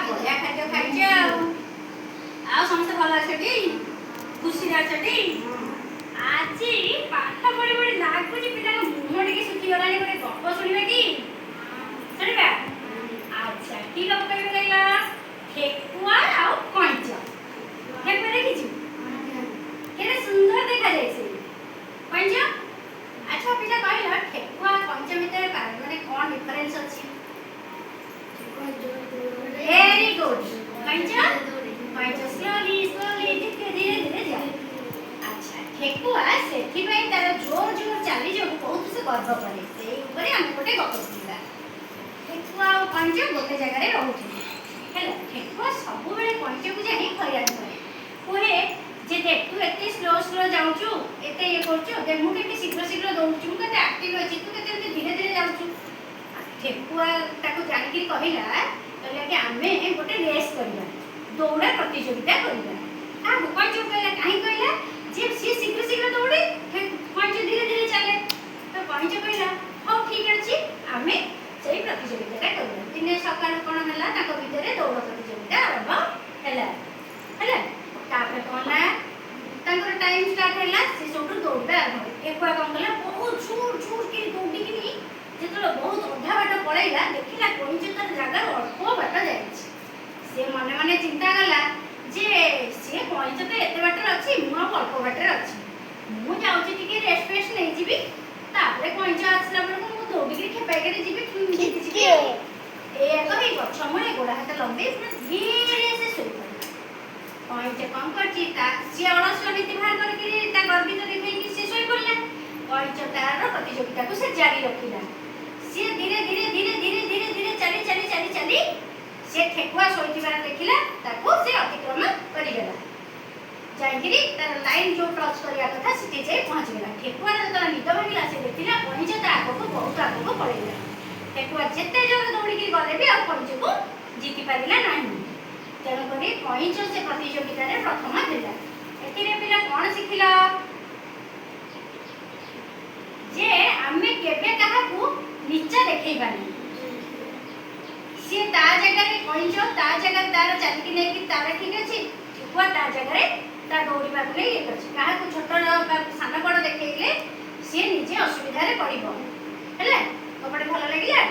बढ़िया खाद्य खाइछ आ समस्त भल अछटी खुशी अछटी आज पाठ पढ़ी पढ़ी लागुच पिला मुह टिके सुखी गलानी गोटे गप शुणिबा कि शुणिबा अच्छा की गप कहबे कहला ठेकुआ आ कंच ठेकुआ देखिछु केते सुंदर देखा जाय से कंच अच्छा पिला कहला ठेकुआ कंच भितर माने कोन डिफरेंस अछि वेरी गुड कंच कंच स्लोली स्लोली धीरे धीरे जाए अच्छा ठेकुआ सेठी पई तार जोर जोर चाली जो बहुत से गर्व करे से ऊपर हम गोटे गप सुनिबा ठेकुआ और कंच गोटे जगह रे रहउछि हेला ठेकुआ सब बेले कंच को जाई खैरान करे कोहे जे देख तू एते स्लो स्लो जाउछु एते ये करछु दे मु केते शीघ्र शीघ्र दौड़छु केते एक्टिव अछि तू केते धीरे धीरे जाउछु ठेकुआ ताको जानि कि कहिला कहला कि आमे गोटे रेस करबा दौड़ा प्रतियोगिता करबा आ कंच कहला काहे कहला जे से शीघ्र शीघ्र दौड़े कंच धीरे धीरे चले तो कंच कहला हो ठीक अछि आमे सेही प्रतियोगिता करबा दिने सकाळ कोन हला ताको भितरे दौड़ प्रतियोगिता आरंभ हला हला तापर कोना तांकर टाइम स्टार्ट हला से सोटू दौड़बा आरंभ ठेकुआ कोन कहला बहुत छूर छूर के दौड़ी कि जेतलो बहुत अधा बाट पळैला देखिला कंच तर जागा अल्प बाट जायछि से मने मने चिंता कला जे से कंच तो एते बाट अछि मु अल्प बाट अछि मु जाउछि टिके रेस्ट फेस्ट नै जिबि तापरे कंच आसला बेले मु दौड़ी के खेपाई के जिबि जीति जिबि ए कहि गछ मने गोडा हाथ लंबे धीरे से सोई पड़ला कंच कम करछि ता से अळस नीति बाहर करके ता गर्वित देखै कि से सोई पड़ला कंच तार प्रतियोगिता को से जारी रखिला से धीरे धीरे धीरे धीरे धीरे धीरे चली चली चली चली से ठेकुआ सोईथिबार देखिला ताको से अतिक्रमण करि गेला जाइगिरी तार लाइन जो क्रॉस करिया कथा सिटी जे पहुंच गेला ठेकुआ जतरा निद भागिला से देखिला कंच ता आगो को बहुत आगो को पळैला ठेकुआ जेते जोर दौड़ी के गले भी और कंच को जीति पारिला नाही तेनो करी कंच से प्रतियोगिता रे प्रथम देला एतिरे पिला कोन सिखिला जे आमे केबे काहा को नीचा देखैबानी से ता जगह रे कंच ता जगह तार चली कि नै कि तार ठीक अछि ठेकुआ ता जगह रे ता दौड़ीबा को नै अछि काहा को छोट साना बड़ देखैले से निजे असुविधा रे पड़िबो हेले कपड़े भलो लागिला